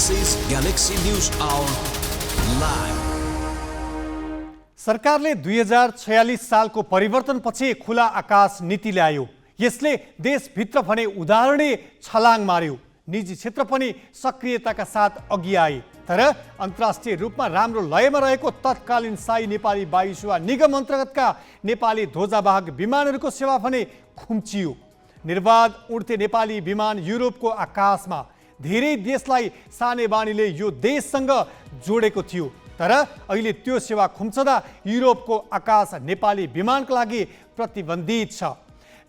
This is Galaxy News Hour live. सरकारले 2046 सालको परिवर्तनपछि खुला आकाश नीति ल्यायो। यसले देशभित्र भने उदाहरणीय छलाङ मार्यो। निजी क्षेत्र पनि सक्रियताका साथ अघि आए। तर अन्तर्राष्ट्रिय रूपमा राम्रो लयमा रहेको तत्कालीन शाही नेपाली वायु सेवा निगम अन्तर्गतका नेपाली ध्वजावाहक विमानहरूको सेवा भने खुम्चियो। निर्बाध उड्थे नेपाली विमान युरोपको आकाशमा। धेरै देशलाई सानेबानीले यो देशसँग जोडेको थियो। तर अहिले त्यो सेवा खुम्चदा युरोपको आकाश नेपाली विमानका लागि प्रतिबन्धित छ।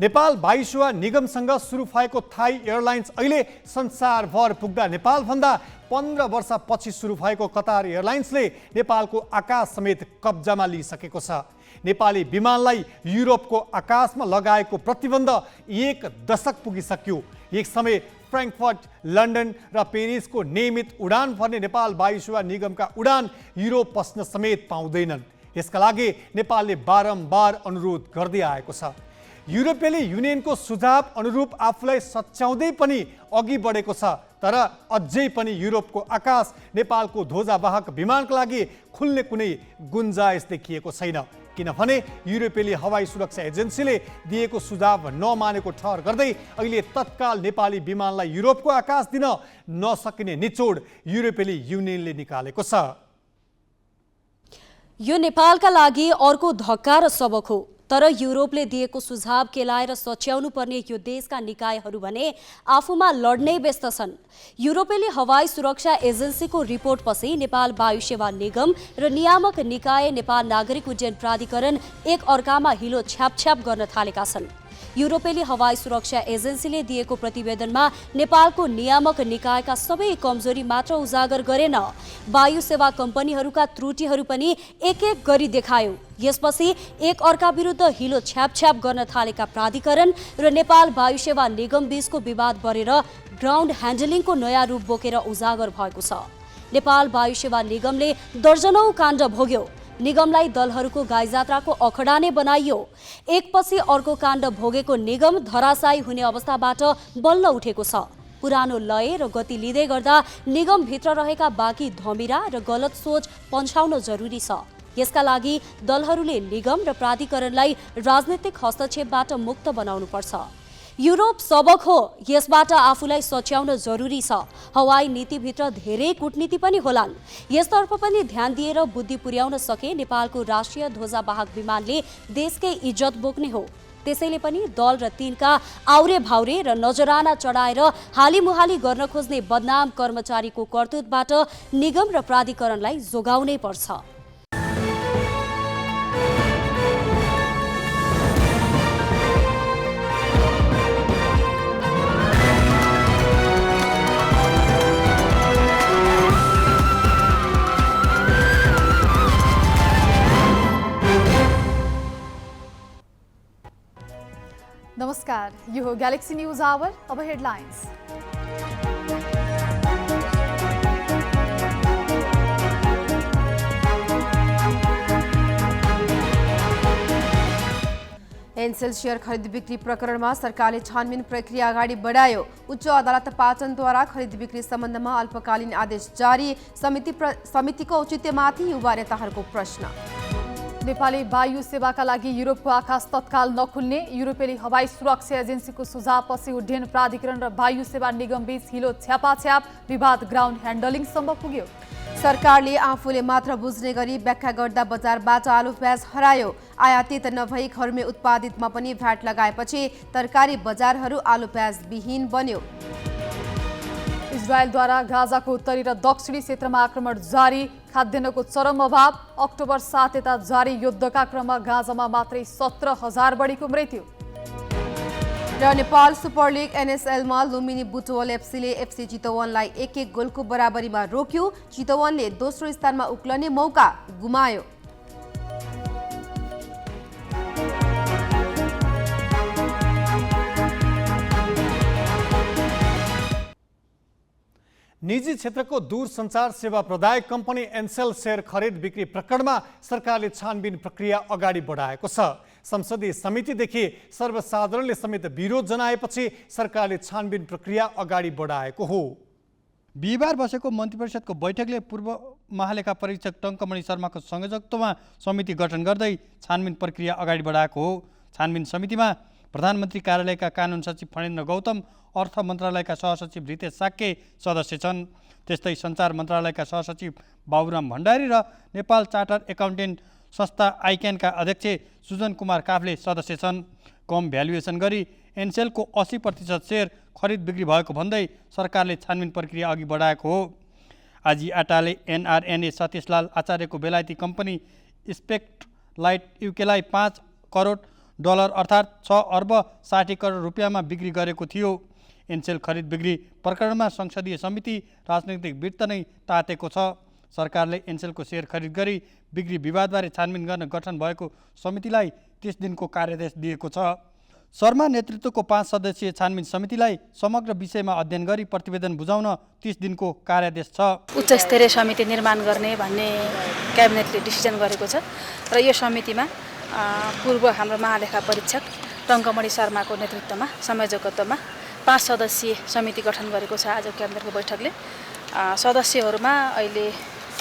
नेपाल वायु सेवा निगमसँग सुरु भएको थाई एयरलाइन्स अहिले संसारभर पुग्दा नेपालभन्दा 15 वर्षपछि सुरु भएको कतार एयरलाइन्सले नेपालको आकाश समेत कब्जामा लिइसकेको छ। नेपाली विमानलाई युरोपको आकाशमा लगाएको प्रतिबन्ध 1 दशक पुगिसक्यो। एक समय फ्रेङ्कफर्ट, लन्डन र पेरिसको नियमित उडान भर्ने नेपाल वायु सेवा निगमका उडान युरोप पस्न समेत पाउँदैनन्। यसका लागि नेपालले बारम्बार अनुरोध गर्दै आएको छ। युरोपेली युनियनको सुझाव अनुरूप आफूलाई सच्याउँदै पनि अघि बढेको छ। तर अझै पनि युरोपको आकाश नेपालको ध्वजावाहक विमानका लागि खुल्ने कुनै गुन्जाइस देखिएको छैन। किनभने युरोपेली हवाई सुरक्षा एजेन्सीले दिएको सुझाव नमानेको ठहर गर्दै अहिले तत्काल नेपाली विमानलाई युरोपको आकाश दिन नसकिने निचोड युरोपेली युनियनले निकालेको छ। यो नेपालका लागि अर्को धक्का र सबक हो। तर युरोपले दिएको सुझाव केलाएर सच्याउनु पर्ने यो देशका निकायहरू भने आफूमा लड्नै व्यस्त छन्। युरोपेली हवाई सुरक्षा एजेन्सीको रिपोर्टपछि नेपाल वायु सेवा निगम र नियामक निकाय नेपाल नागरिक उड्डयन प्राधिकरण एक अर्कामा हिलो छ्यापछ्याप गर्न थालेका छन्। युरोपेली हवाई सुरक्षा एजेन्सीले दिएको प्रतिवेदनमा नेपालको नियामक निकायका सबै कमजोरी मात्र उजागर गरेन, वायु सेवा कम्पनीहरूका त्रुटिहरू पनि एक एक गरी देखायो। यसपछि एक अर्का विरुद्ध हिलो छ्यापछ्याप गर्न थालेका प्राधिकरण र नेपाल वायु सेवा निगम बीचको विवाद बढेर ग्राउन्ड ह्यान्डलिङको नयाँ रूप बोकेर उजागर भएको छ। नेपाल वायु सेवा निगमले दर्जनौं काण्ड भोग्यो। निगमलाई दलहरूको गाईजात्राको अखडा नै बनाइयो। एकपछि अर्को काण्ड भोगेको निगम धराशायी हुने अवस्थाबाट बल्ल उठेको छ। पुरानो लय र गति लिँदै गर्दा निगमभित्र रहेका बाँकी धमिरा र गलत सोच पन्छाउन जरुरी छ। यसका लागि दलहरूले निगम र प्राधिकरणलाई राजनीतिक हस्तक्षेपबाट मुक्त बनाउनुपर्छ। युरोप सबक हो, यसबाट आफूलाई सच्याउन जरुरी छ। हवाई नीतिभित्र धेरै कूटनीति पनि होलान्। यसतर्फ पनि ध्यान दिएर बुद्धि पुर्याउन सके नेपालको राष्ट्रिय ध्वजावाहक विमानले देशकै इज्जत बोक्ने हो। त्यसैले पनि दल र तिनका आउरे भाउरे र नजराना चढाएर हालीमुहाली गर्न खोज्ने बदनाम कर्मचारीको करतुतबाट निगम र प्राधिकरणलाई जोगाउनै पर्छ। नमस्कार, यो हो गैलेक्सी न्यूज आवर। अब हेडलाइंस। एनसेल शेयर खरिद बिक्री प्रकरणमा सरकारले छानबिन प्रक्रिया अगाडि बढायो। उच्च अदालत पाचनद्वारा खरिद बिक्री सम्बन्धमा अल्पकालीन आदेश जारी। समितिको औचित्यमाथि युवा नेताहरूको प्रश्न। नेपाली वायु सेवाका लागि युरोपको आकाश तत्काल नखुल्ने युरोपेली हवाई सुरक्षा एजेन्सीको सुझावपछि उड्डयन प्राधिकरण र वायु सेवा निगम बीच हिलो छ्यापाछ्याप, विवाद ग्राउन्ड ह्यान्डलिङसम्म पुग्यो। सरकारले आफूले मात्र बुझ्ने गरी व्याख्या गर्दा बजारबाट आलु प्याज हरायो। आयातित नभई घरमै उत्पादितमा पनि भ्याट लगाएपछि तरकारी बजारहरू आलु प्याज विहीन बन्यो। इजरायलद्वारा गाजाको उत्तरी र दक्षिणी क्षेत्रमा आक्रमण जारी। खाद्यान्नको चरम अभाव। अक्टोबर 7 यता जारी युद्धका क्रममा गाजामा मात्रै 17,000 बढीको मृत्यु। र नेपाल सुपर लिग एनएसएलमा लुम्बिनी बुटवल एफसीले एफसी चितवनलाई 1-1 गोलको बराबरीमा रोक्यो। चितवनले दोस्रो स्थानमा उक्लने मौका गुमायो। निजी क्षेत्रको दूरसञ्चार सेवा प्रदायक कम्पनी एनसेल शेयर खरिद बिक्री प्रकरणमा सरकारले छानबिन प्रक्रिया अगाडि बढाएको छ। संसदीय समितिदेखि सर्वसाधारणले समेत विरोध जनाएपछि सरकारले छानबिन प्रक्रिया अगाडि बढाएको हो। बिहिबार बसेको मन्त्री परिषदको बैठकले पूर्व महालेखा परीक्षक टङ्कमणि शर्माको संयोजकत्वमा समिति गठन गर्दै छानबिन प्रक्रिया अगाडि बढाएको हो। छानबिन समितिमा प्रधानमन्त्री कार्यालयका कानुन सचिव फणेन्द्र गौतम, अर्थ मन्त्रालयका सहसचिव रितेश साक्के सदस्य छन्। त्यस्तै सञ्चार मन्त्रालयका सहसचिव बाबुराम भण्डारी र नेपाल चार्टर्ड एकाउन्टेन्ट संस्था आइक्यानका अध्यक्ष सुजन कुमार काफ्ले सदस्य छन्। कम भ्यालुएसन गरी एनसेलको 80% सेयर खरिद बिक्री भएको भन्दै सरकारले छानबिन प्रक्रिया अघि बढाएको हो। आजी आटाले एनआरएनए सतीशलाल आचार्यको बेलायती कम्पनी स्पेक्ट लाइट युकेलाई 5 करोड डलर अर्थात् 6 अर्ब 60 करोड रुपियाँमा बिक्री गरेको थियो। एनसेल खरिद बिक्री प्रकरणमा संसदीय समिति राजनैतिक वित्त नै तातेको छ। सरकारले एनसेलको सेयर खरिद गरी बिक्री विवादबारे छानबिन गर्न गठन भएको समितिलाई 30 दिनको कार्यादेश दिएको छ। शर्मा नेतृत्वको 5 सदस्यीय छानबिन समितिलाई समग्र विषयमा अध्ययन गरी प्रतिवेदन बुझाउन 30 दिनको कार्यादेश छ। उच्च स्तरीय समिति निर्माण गर्ने भन्ने क्याबिनेटले डिसिजन गरेको छ र यो समितिमा पूर्व हाम्रो महालेखा परीक्षक टङ्कमणि शर्माको नेतृत्वमा संयोजकत्वमा 5 सदस्यीय समिति गठन गरेको छ आज क्याबिनेटको बैठकले। सदस्यहरूमा अहिले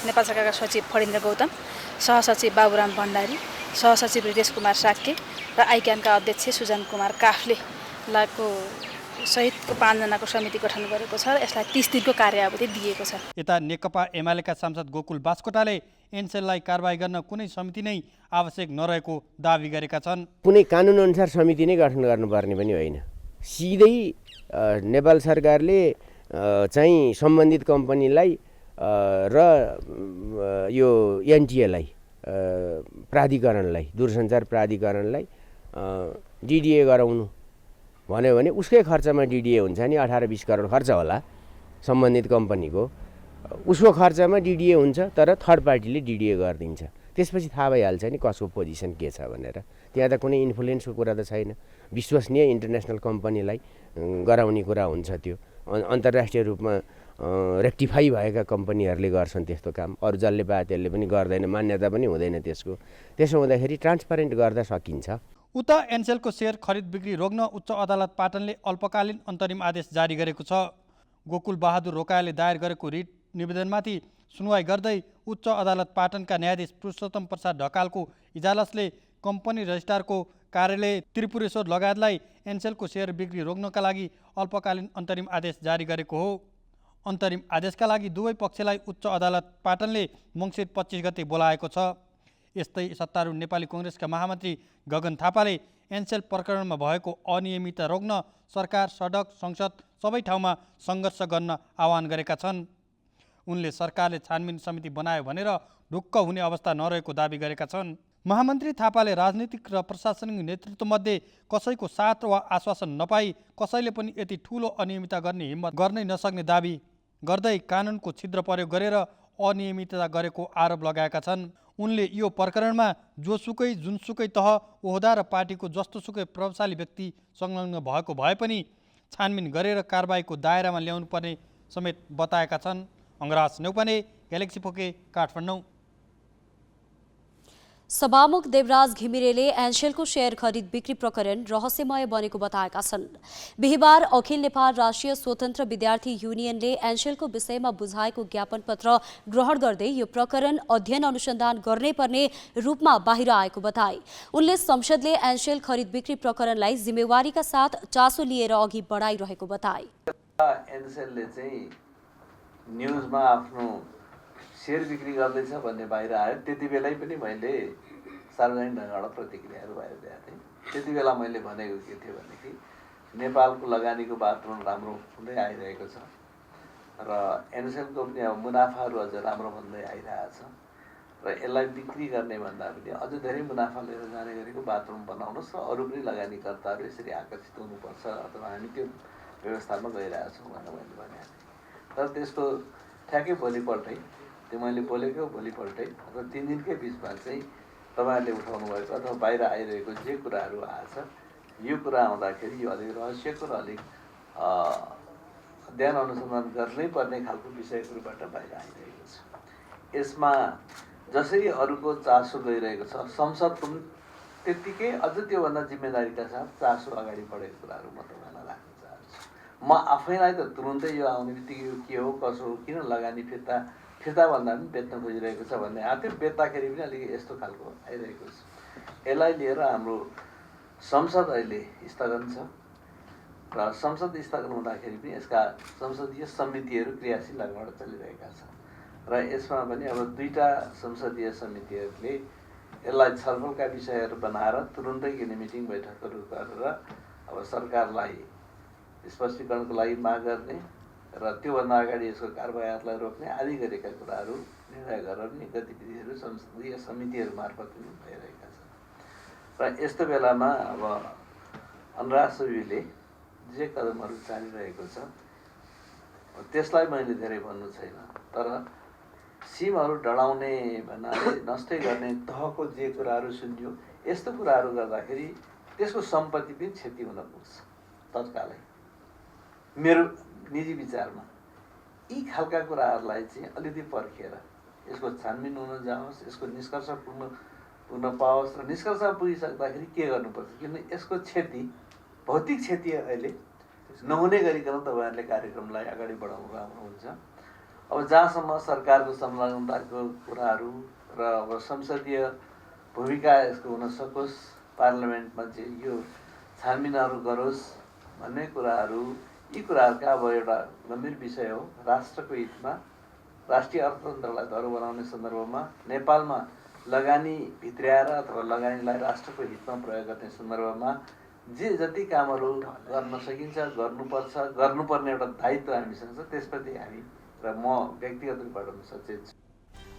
नेपाल सरकारका सचिव फणेन्द्र गौतम, सहसचिव बाबुराम भण्डारी, सहसचिव रितेश कुमार साक्के र आइक्यानका अध्यक्ष सुजन कुमार काफ्लेको सहितको 5 जनाको समिति गठन गरेको छ। यसलाई 30 दिनको कार्यावधि दिएको छ। यता नेकपा एमालेका सांसद गोकुल बास्कोटाले एनसेललाई कारबाही गर्न कुनै समिति नै आवश्यक नरहेको दाबी गरेका छन्। कुनै कानुन अनुसार समिति नै गठन गर्नुपर्ने पनि होइन, सिधै नेपाल सरकारले चाहिँ सम्बन्धित कम्पनीलाई र यो एनटिएलाई प्राधिकरणलाई, दूरसञ्चार प्राधिकरणलाई डिडिए गराउनु भन्यो भने उसकै खर्चमा डिडिए हुन्छ नि। 18-20 करोड खर्च होला सम्बन्धित कम्पनीको, उसको खर्चमा डिडिए हुन्छ तर थर्ड पार्टीले डिडिए गरिदिन्छ। त्यसपछि थाहा भइहाल्छ नि कसको पोजिसन के छ भनेर। त्यहाँ त कुनै इन्फ्लुएन्सको कुरा त छैन, विश्वसनीय इन्टरनेसनल कम्पनीलाई गराउने कुरा हुन्छ। त्यो अन्तर्राष्ट्रिय रूपमा रेक्टिफाई भएका कम्पनीहरूले गर्छन् त्यस्तो काम, अरू जसले पाए त्यसले पनि गर्दैन, मान्यता पनि हुँदैन त्यसको। त्यसो हुँदाखेरि ट्रान्सपारेन्ट गर्दा सकिन्छ। उता एनसेलको सेयर खरिद बिक्री रोक्न उच्च अदालत पाटनले अल्पकालीन अन्तरिम आदेश जारी गरेको छ। गोकुल बहादुर रोकायाले दायर गरेको रिट निवेदनमाथि सुनवाई गर्दै उच्च अदालत पाटनका न्यायाधीश पुरुषोत्तम प्रसाद ढकालको इजलासले कम्पनी रजिस्ट्रारको कार्यालय त्रिपुरेश्वर लगायतलाई एनसेलको सेयर बिक्री रोक्नका लागि अल्पकालीन अन्तरिम आदेश जारी गरेको हो। अन्तरिम आदेशका लागि दुवै पक्षलाई उच्च अदालत पाटनले मङ्सिर 25 गते बोलाएको छ। यस्तै सत्तारूढ नेपाली कङ्ग्रेसका महामन्त्री गगन थापाले एनसेल प्रकरणमा भएको अनियमितता रोक्न सरकार, सडक, संसद सबै ठाउँमा सङ्घर्ष गर्न आह्वान गरेका छन्। उनले सरकारले छानबिन समिति बनायो भनेर ढुक्क हुने अवस्था नरहेको दाबी गरेका छन्। महामन्त्री थापाले राजनीतिक र प्रशासनिक नेतृत्वमध्ये कसैको साथ वा आश्वासन नपाई कसैले पनि यति ठुलो अनियमितता गर्ने हिम्मत गर्नै नसक्ने दाबी गर्दै कानुनको छिद्र प्रयोग गरेर अनियमितता गरेको आरोप लगाएका छन्। उनले यो प्रकरणमा जोसुकै जुनसुकै तह, ओहदा र पार्टीको जस्तोसुकै प्रभावशाली व्यक्ति संलग्न भएको भए पनि छानबिन गरेर कारबाहीको दायरामा ल्याउनु पर्ने समेत बताएका छन्। अङ्ग्रास नेउपाने, ग्यालेक्सी फोके, काठमाडौँ। सभामुख देवराज घिमिरेले एनसेलको सेयर खरिद बिक्री प्रकरण रहस्यमय बनेको बताएका छन्। बिहिबार अखिल नेपाल राष्ट्रिय स्वतन्त्र विद्यार्थी युनियनले एनसेलको विषयमा बुझाएको ज्ञापन पत्र ग्रहण गर्दै यो प्रकरण अध्ययन अनुसन्धान गर्नै पर्ने रूपमा बाहिर आएको बताए। उनले संसदले एनसेल खरिद बिक्री प्रकरणलाई जिम्मेवारीका साथ चासो लिएर अघि बढाइरहेको बताए। एनसेलले चाहिँ न्युजमा आफ्नो सेयर बिक्री गर्दैछ भन्ने बाहिर आयो। त्यति बेलै पनि मैले सार्वजनिक ढङ्गबाट प्रतिक्रियाहरू बाहिर दिएको थिएँ। त्यति बेला मैले भनेको के थियो भनेदेखि नेपालको लगानीको वातावरण राम्रो हुँदै आइरहेको छ र एनसेलको पनि अब मुनाफाहरू अझ राम्रो भन्दै आइरहेछ र यसलाई बिक्री गर्ने भन्दा पनि अझ धेरै मुनाफा लिएर जाने गरेको वातावरण बनाउनुहोस् र अरू पनि लगानीकर्ताहरू यसरी आकर्षित हुनुपर्छ अथवा हामी त्यो व्यवस्थामा गइरहेछौँ भनेर मैले भनेको थिएँ। तर त्यसको ठ्याक्कै भोलिपल्टै त्यो मैले बोलेको भोलिपल्टै र 3 दिनकै बिचमा चाहिँ तपाईँहरूले उठाउनु भएको अथवा बाहिर आइरहेको जे कुराहरू आएछ यो कुरा आउँदाखेरि यो अलिक रहस्यको र अलिक अध्ययन अनुसन्धान गर्नै पर्ने खालको विषयहरूबाट बाहिर आइरहेको छ। यसमा जसरी अरूको चासो गइरहेको छ संसदको पनि त्यत्तिकै अझ त्योभन्दा जिम्मेदारीका साथ चासो अगाडि बढेको कुराहरू म तपाईँलाई राख्न चाहन्छु। म म आफैलाई त तुरुन्तै यो आउने बित्तिकै यो के हो कसो हो किन लगानी फिर्ता भन्दा पनि बेच्न खोजिरहेको छ भन्ने आएको थियो। बेच्दाखेरि पनि अलिकति यस्तो खालको आइरहेको छ। यसलाई लिएर हाम्रो संसद अहिले स्थगन छ र संसद स्थगन हुँदाखेरि पनि यसका संसदीय समितिहरू क्रियाशील ढङ्गबाट चलिरहेका छन् र यसमा पनि अब 2टा संसदीय समितिहरूले यसलाई छलफलका विषयहरू बनाएर तुरुन्तै किन मिटिङ बैठकहरू गरेर अब सरकारलाई स्पष्टीकरणको लागि माग गर्ने र त्योभन्दा अगाडि यसको कारबाहीहरूलाई रोक्ने आदि गरेका कुराहरू निर्णय गरेर पनि गतिविधिहरू संसदीय समितिहरू मार्फत पनि भइरहेका छन्। र यस्तो बेलामा अब अन्रासोबीले जे कदमहरू चालिरहेको छ त्यसलाई मैले धेरै भन्नु छैन, तर सीमहरू डढाउने भन्नाले नष्टै गर्ने तहको जे कुराहरू सुन्यो यस्तो कुराहरू गर्दाखेरि त्यसको सम्पत्ति पनि क्षति हुन पुग्छ तत्कालै। मेरो निजी विचारमा यी खालका कुराहरूलाई चाहिँ अलिकति पर्खेर यसको छानबिन हुन जाओस्, यसको निष्कर्ष पुग्न पाओस् र निष्कर्षमा पुगिसक्दाखेरि के गर्नुपर्छ, किनभने यसको क्षति भौतिक क्षति अहिले नहुने गरिकन तपाईँहरूले कार्यक्रमलाई अगाडि बढाउनु राम्रो हुन्छ। अब जहाँसम्म सरकारको संलग्नताको कुराहरू र अब संसदीय भूमिका यसको हुन सकोस्, पार्लियामेन्टमा चाहिँ यो छानबिनहरू गरोस् भन्ने कुराहरू, यी कुराहरूका अब एउटा गम्भीर विषय हो। राष्ट्रको हितमा, राष्ट्रिय अर्थतन्त्रलाई दह्रो बनाउने सन्दर्भमा, नेपालमा लगानी भित्र्याएर अथवा लगानीलाई राष्ट्रको हितमा प्रयोग गर्ने सन्दर्भमा जे जति कामहरू गर्न सकिन्छ गर्नुपर्छ, गर्नुपर्ने एउटा दायित्व हामीसँग छ, त्यसप्रति हामी र म व्यक्तिगत रूपबाट सचेत छु।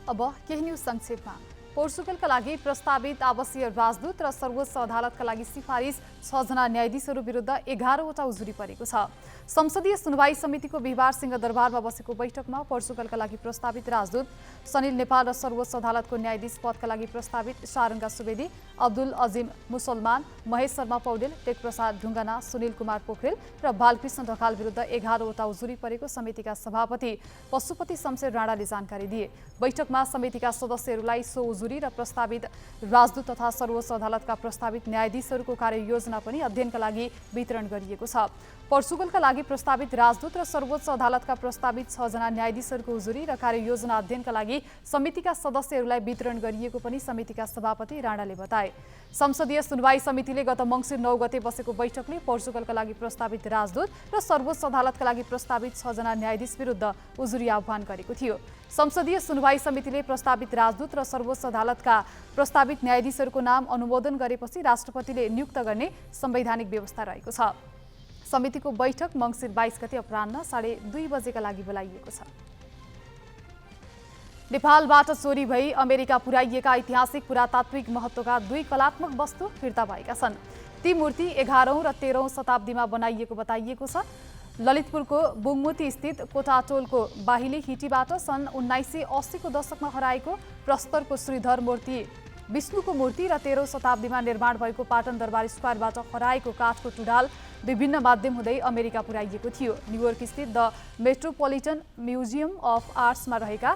अब केही न्यूज संक्षेपमा। पोर्चुगलका लागि प्रस्तावित आवासीय राजदूत र सर्वोच्च अदालतका लागि सिफारिस 6 जना न्यायाधीशहरू विरुद्ध 11वटा उजुरी परेको छ। संसदीय सुनवाई समितिको बिहिबार सिंहदरबारमा बसेको बैठकमा पोर्चुगलका लागि प्रस्तावित राजदूत सनिल नेपाल र सर्वोच्च अदालतको न्यायाधीश पदका लागि प्रस्तावित सारङ्गा सुवेदी, अब्दुल अजिम मुसलमान, महेश शर्मा पौडेल, टेकप्रसाद ढुङ्गाना, सुनिल कुमार पोखरेल र बालकृष्ण ढकाल विरुद्ध 11वटा उजुरी परेको समितिका सभापति पशुपति शमशेर राणाले जानकारी दिए। बैठकमा समितिका सदस्यहरूलाई सो उजुरी र प्रस्तावित राजदूत तथा सर्वोच्च अदालतका प्रस्तावित न्यायाधीशहरूको कार्ययोजना पनि अध्ययनका लागि वितरण गरिएको छ। पोर्चुगलका लागि प्रस्तावित राजदूत र सर्वोच्च अदालतका प्रस्तावित 6 जना न्यायाधीशहरूको उजुरी र कार्ययोजना अध्ययनका लागि समितिका सदस्यहरूलाई वितरण गरिएको पनि समितिका सभापति राणाले बताए। संसदीय सुनवाई समितिले गत मङ्सिर 9 गते बसेको बैठकले पोर्चुगलका लागि प्रस्तावित राजदूत र सर्वोच्च अदालतका लागि प्रस्तावित 6 जना न्यायाधीश विरुद्ध उजुरी आह्वान गरेको थियो। संसदीय सुनवाई समितिले प्रस्तावित राजदूत र सर्वोच्च अदालतका प्रस्तावित न्यायाधीशहरूको नाम अनुमोदन गरेपछि राष्ट्रपतिले नियुक्त गर्ने संवैधानिक व्यवस्था रहेको छ। समितिको बैठक मङ्सिर 22 गते अपराह्न 2:30 बजेका लागि बोलाइएको छ। नेपालबाट चोरी भई अमेरिका पुर्याइएका ऐतिहासिक पुरातात्विक महत्त्वका 2 कलात्मक वस्तु फिर्ता भएका छन्। ती मूर्ति 11औं र 13औं शताब्दीमा बनाइएको बताइएको छ। ललितपुरको बुङमुती स्थित कोटाटोलको बाहिली हिटीबाट सन् 1980 को दशकमा हराएको प्रस्तरको श्रीधर मूर्ति, विष्णुको मूर्ति र 13औं शताब्दीमा निर्माण भएको पाटन दरबार स्क्वायरबाट हराएको काठको टुडाल विभिन्न माध्यम हुँदै अमेरिका पुर्याइएको थियो। न्युयोर्क स्थित द मेट्रोपोलिटन म्युजियम अफ आर्ट्समा रहेका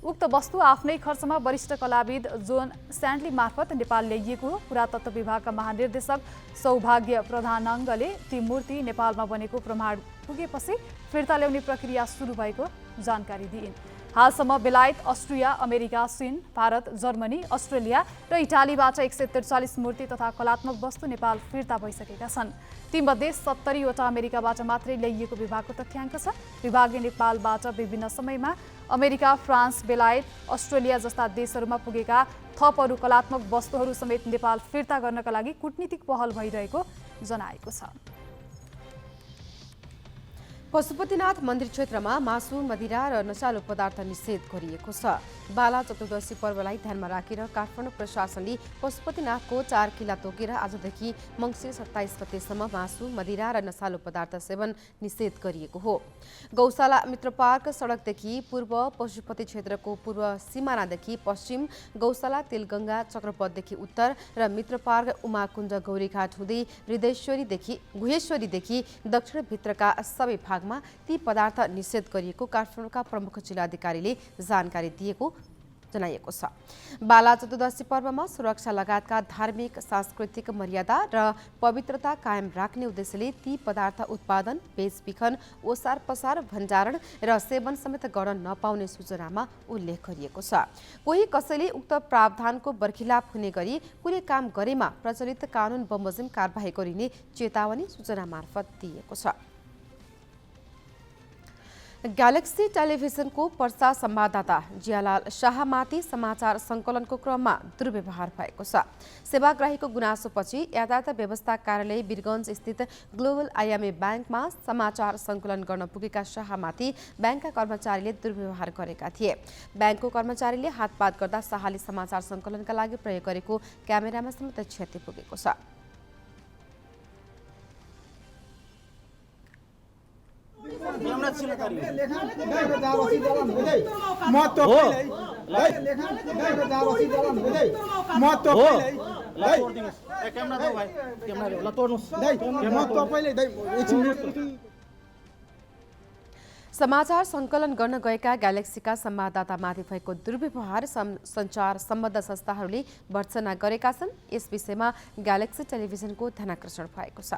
उक्त वस्तु आफ्नै खर्चमा वरिष्ठ कलाविद जोन स्यान्डली मार्फत नेपाल ल्याइएको हो। पुरातत्व विभागका महानिर्देशक सौभाग्य प्रधानाङ्गले ती मूर्ति नेपालमा बनेको प्रमाण पुगेपछि फिर्ता ल्याउने प्रक्रिया सुरु भएको जानकारी दिइन्। हालसम्म बेलायत, अस्ट्रिया, अमेरिका, चीन, भारत, जर्मनी, अस्ट्रेलिया र इटालीबाट 143 मूर्ति तथा कलात्मक वस्तु नेपाल फिर्ता भइसकेका छन्। तीमध्ये 70 वटा अमेरिकाबाट मात्रै ल्याइएको विभागको तथ्याङ्क छ। विभागले नेपालबाट विभिन्न समयमा अमेरिका, फ्रान्स, बेलायत, अस्ट्रेलिया जस्ता देशहरूमा पुगेका थप अरू कलात्मक वस्तुहरू समेत नेपाल फिर्ता गर्नका लागि कूटनीतिक पहल भइरहेको जनाएको छ। पशुपतिनाथ मन्दिर क्षेत्रमा मासु, मदिरा र नशालु पदार्थ निषेध गरिएको छ। बाला चतुर्दशी पर्वलाई ध्यानमा राखेर काठमाडौँ प्रशासनले पशुपतिनाथको 4 किल्ला तोकेर आजदेखि मङ्सिर 27 गतेसम्म मासु, मदिरा र नशालु पदार्थ सेवन निषेध गरिएको हो। गौशाला मित्र पार्क सडकदेखि पूर्व, पशुपति क्षेत्रको पूर्व सिमानादेखि पश्चिम, गौशाला तेलगङ्गा चक्रपथदेखि उत्तर र मित्र पार्क उमाकुण्ड गौरीघाट हुँदै गुहेश्वरीदेखि दक्षिणभित्रका सबै भागमा ती पदार्थ निषेध गरिएको काठमाडौँका प्रमुख जिल्लाधिकारीले जानकारी दिएको जनाइएको छ। बाला चतुर्दशी पर्वमा सुरक्षा लगायतका धार्मिक सांस्कृतिक मर्यादा र पवित्रता कायम राख्ने उद्देश्यले ती पदार्थ उत्पादन, बेचबिखन, ओसार पसार, भण्डारण र सेवन समेत गर्न नपाउने सूचनामा उल्लेख गरिएको छ। कोही कसैले उक्त प्रावधानको बर्खिलाप हुने गरी कुनै काम गरेमा प्रचलित कानुन बमोजिम कारबाही गरिने चेतावनी सूचना मार्फत दिएको छ। ग्यालेक्सी टेलिभिजनको पर्सा संवाददाता जियालाल शाहमाथि समाचार सङ्कलनको क्रममा दुर्व्यवहार भएको छ। सेवाग्राहीको गुनासोपछि यातायात व्यवस्था कार्यालय वीरगञ्ज स्थित ग्लोबल आइएमए ब्याङ्कमा समाचार सङ्कलन गर्न पुगेका शाहमाथि ब्याङ्कका कर्मचारीले दुर्व्यवहार गरेका थिए। ब्याङ्कको कर्मचारीले हातपात गर्दा शाहले समाचार सङ्कलनका लागि प्रयोग गरेको क्यामेरामा समेत क्षति पुगेको छ। समाचार सङ्कलन गर्न गएका ग्यालेक्सीका संवाददातामाथि भएको दुर्व्यवहार सञ्चार सम्बद्ध संस्थाहरूले भर्त्सना गरेका छन्। यस विषयमा ग्यालेक्सी टेलिभिजनको ध्यानाकर्षण भएको छ।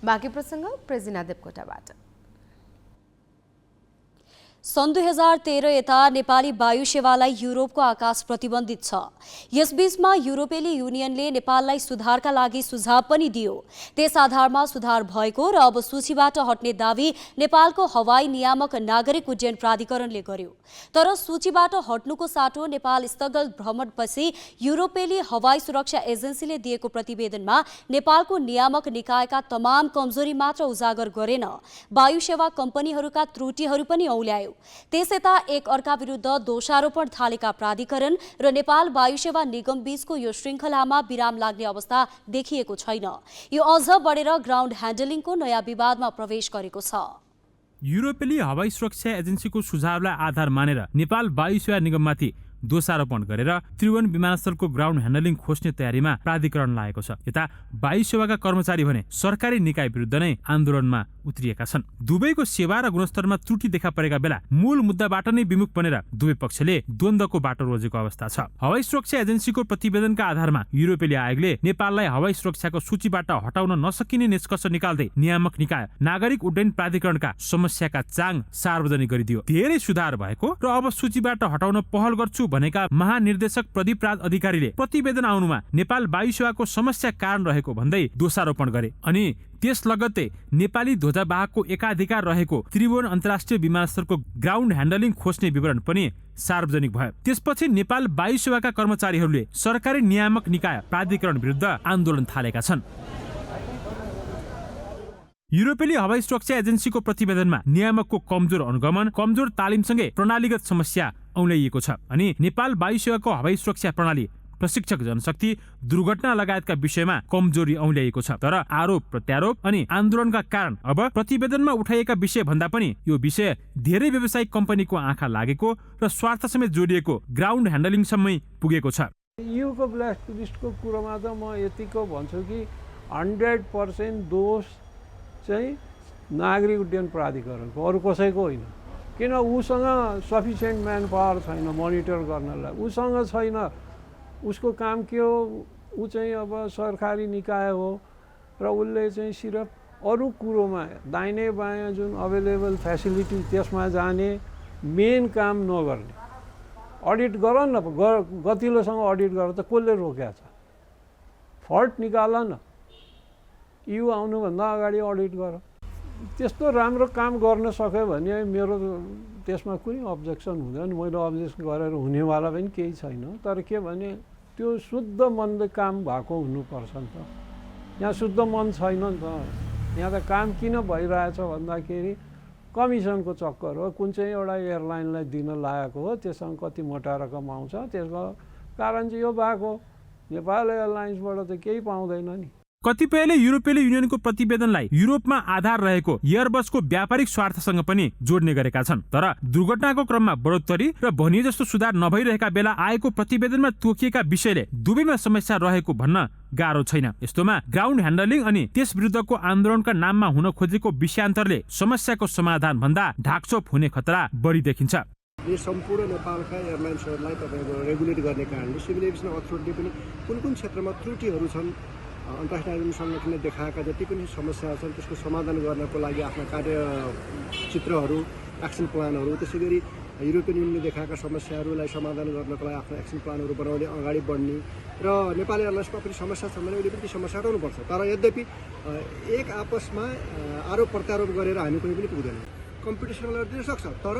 बाँकी प्रसङ्ग प्रेजिना देवकोटाबाट। सन् 2013 यता नेपाली वायु सेवालाई युरोपको आकाश प्रतिबन्धित छ। यसबीचमा युरोपेली युनियनले नेपाललाई सुधारका लागि सुझाव पनि दियो। त्यस आधारमा सुधार भएको र अब सूचीबाट हट्ने दावी नेपालको हवाई नियामक नागरिक उड्डयन प्राधिकरणले गर्यो। तर सूचीबाट हट्नुको साटो नेपाल स्थगल भ्रमणपछि युरोपेली हवाई सुरक्षा एजेन्सीले दिएको प्रतिवेदनमा नेपालको नियामक निकायका तमाम कमजोरी मात्र उजागर गरेन, वायु सेवा कम्पनीहरूका त्रुटिहरू पनि औल्यायो। त्यसयता एक अर्का विरुद्ध दोषारोपण थालेका प्राधिकरण र नेपाल वायु सेवा निगम बीचको यो श्रृङ्खलामा विराम लाग्ने अवस्था देखिएको छैन। यो अझ बढेर ग्राउन्ड ह्यान्डलिङको नयाँ विवादमा प्रवेश गरेको छ। युरोपेली हवाई सुरक्षा एजेन्सीको सुझावलाई आधार मानेर नेपाल वायु सेवा निगममाथि दोषारोपण गरेर त्रिभुवन विमानस्थलको ग्राउन्ड ह्यान्डलिङ खोज्ने तयारीमा प्राधिकरण लागेको छ। यता वायु सेवाका कर्मचारी भने सरकारी निकाय विरुद्ध नै आन्दोलनमा उत्रिएका छन्। दुवैको सेवा र गुणस्तरमा त्रुटि देखा परेका बेला मूल मुद्दाबाट नै विमुख बनेर दुवै पक्षले द्वन्द्वको बाटो रोजेको अवस्था छ। हवाई सुरक्षा एजेन्सीको प्रतिवेदनका आधारमा युरोपेली आयोगले नेपाललाई हवाई सुरक्षाको सूचीबाट हटाउन नसकिने निष्कर्ष निकाल्दै नियामक निकाय नागरिक उड्डयन प्राधिकरणका समस्याका चाङ सार्वजनिक गरिदियो। धेरै सुधार भएको र अब सूचीबाट हटाउन पहल गर्छु भनेका महानिर्देशक प्रदीप राज अधिकारीले प्रतिवेदन आउनुमा नेपाल वायु सेवाको समस्या कारण रहेको भन्दै दोषारोपण गरे। अनि त्यस लगत्तै नेपाली ध्वजावाहकको एकाधिकार रहेको त्रिभुवन अन्तर्राष्ट्रिय विमानस्थलको ग्राउन्ड ह्यान्डलिङ खोज्ने विवरण पनि सार्वजनिक भयो। त्यसपछि नेपाल वायु सेवाका कर्मचारीहरूले सरकारी नियामक निकाय प्राधिकरण विरुद्ध आन्दोलन थालेका छन्। युरोपेली हवाई सुरक्षा एजेन्सीको प्रतिवेदनमा नियामकको कमजोर अनुगमन, कमजोर तालिमसँगै प्रणालीगत समस्या औल्याइएको छ। अनि नेपाल वायु सेवाको हवाई सुरक्षा प्रणाली, प्रशिक्षक जनशक्ति, दुर्घटना लगायतका विषयमा कमजोरी औल्याइएको छ। तर आरोप प्रत्यारोप अनि आन्दोलनका कारण अब प्रतिवेदनमा उठाइएका विषय भन्दा पनि यो विषय धेरै व्यावसायिक कम्पनीको आँखा लागेको र स्वार्थ समेत जोडिएको ग्राउन्ड ह्यान्डलिङसम्मै पुगेको छ। युको ब्ल्याक लिस्टको कुरोमा त म यतिको भन्छु कि 100% दोष चाहिँ नागरिक उड्डयन प्राधिकरणको, अरू कसैको होइन। किन उसँग सफिसियन्ट म्यान पावर छैन मोनिटर गर्नलाई, उसँग छैन। उसको काम के हो, ऊ चाहिँ अब सरकारी निकाय हो र उसले चाहिँ सिर्फ अरू कुरोमा दाहिने बायाँ जुन अभाइलेबल फेसिलिटी त्यसमा जाने, मेन काम नगर्ने। अडिट गर न, गतिलोसँग अडिट गर त कसले रोकेको छ? फल्ट निकाल न, यु आउनुभन्दा अगाडि अडिट गर। त्यस्तो राम्रो काम गर्न सक्यो भने मेरो त्यसमा कुनै अब्जेक्सन हुँदैन। मैले अब्जेक्सन गरेर हुनेवाला पनि केही छैन। तर के भने त्यो शुद्ध मनले काम भएको हुनुपर्छ नि त। यहाँ शुद्ध मन छैन नि त। यहाँ त काम किन भइरहेछ भन्दाखेरि कमिसनको चक्कर हो। कुन चाहिँ एउटा एयरलाइनलाई दिन लागेको हो, त्यससँग कति मोटा रकम आउँछ, त्यसको कारण चाहिँ यो भएको। नेपाल एयरलाइन्सबाट त केही पाउँदैन नि। कतिपयले युरोपेली युनियनको प्रतिवेदनलाई युरोपमा आधार रहेको एयरबसको व्यापारिक स्वार्थसँग पनि जोड्ने गरेका छन्। तर दुर्घटनाको क्रममा बढोत्तरी र भनिए जस्तो सुधार नभइरहेका बेला आएको प्रतिवेदनमा तोकिएका विषयले दुवैमा समस्या रहेको भन्न गाह्रो छैन। यस्तोमा ग्राउन्ड ह्यान्डलिङ अनि त्यस विरुद्धको आन्दोलनका नाममा हुन खोजेको विषयान्तरले समस्याको समाधान भन्दा ढाकछोप हुने खतरा बढी देखिन्छ। यो सम्पूर्ण नेपालका एयरलाइन्सहरूलाई तपाईँको रेगुलेट गर्ने कारणले सिभिल एभिएसन अथोरिटीले पनि कुन कुन क्षेत्रमा त्रुटिहरू छन्, अन्तर्राष्ट्रिय सङ्गठनले देखाएका जति पनि समस्याहरू छन् त्यसको समाधान गर्नको लागि आफ्ना कार्यचित्रहरू, एक्सन प्लानहरू, त्यसै गरी युरोपियन युनियनले देखाएका समस्याहरूलाई समाधान गर्नको लागि आफ्नो एक्सन प्लानहरू बनाउँदै अगाडि बढ्ने र नेपाल एयरलाइन्समा पनि समस्या छ भने उसले पनि ती समस्या हटाउनुपर्छ। तर यद्यपि एक आपसमा आरोप प्रत्यारोप गरेर हामी कुनै पनि पुग्दैन। कम्पिटिसन दिन सक्छ, तर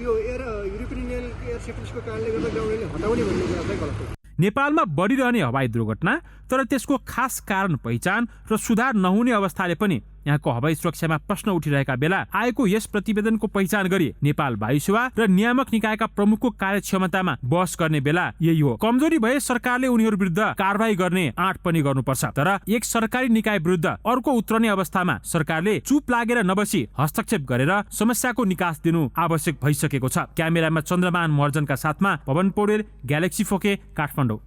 यो युरोपियन युनियन एयर सेफ्टीको कारणले गर्दा ग्राउन्डले हटाउने भन्ने कुरा चाहिँ गलत हो। नेपालमा बढिरहने हवाई दुर्घटना तर त्यसको खास कारण पहिचान र सुधार नहुने अवस्थाले पनि यहाँको हवाई सुरक्षामा प्रश्न उठिरहेका बेला आएको यस प्रतिवेदनको पहिचान गरी नेपाल वायु सेवा र नियामक निकायका प्रमुखको कार्यक्षमतामा बहस गर्ने बेला यही हो। कमजोरी भए सरकारले उनीहरू विरुद्ध कारबाही गर्ने आँट पनि गर्नुपर्छ। तर एक सरकारी निकाय विरुद्ध अर्को उत्रने अवस्थामा सरकारले चुप लागेर नबसी हस्तक्षेप गरेर समस्याको निकास दिनु आवश्यक भइसकेको छ। क्यामेरामा चन्द्रमान महर्जनका साथमा पवन पौडेल, ग्यालेक्सी फोके, काठमाडौँ।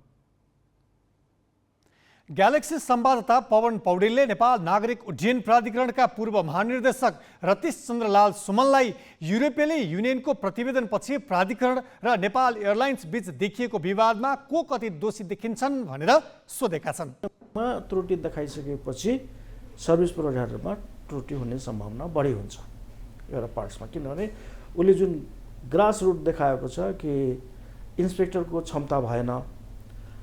ग्यालेक्सी संवाददाता पवन पौडेलले नेपाल नागरिक उड्डयन प्राधिकरणका पूर्व महानिर्देशक रतीश चन्द्रलाल सुमनलाई युरोपेली युनियनको प्रतिवेदनपछि प्राधिकरण र नेपाल एयरलाइन्स बीच देखिएको विवादमा को कति दोषी देखिन्छन् भनेर सोधेका छन्। त्रुटि देखाइसकेपछि सर्भिस प्रोभाइडरमा त्रुटि हुने सम्भावना बढी हुन्छ एउटा पार्ट्समा, किनभने उसले जुन ग्रास रुट देखाएको छ कि इन्सपेक्टरको क्षमता भएन,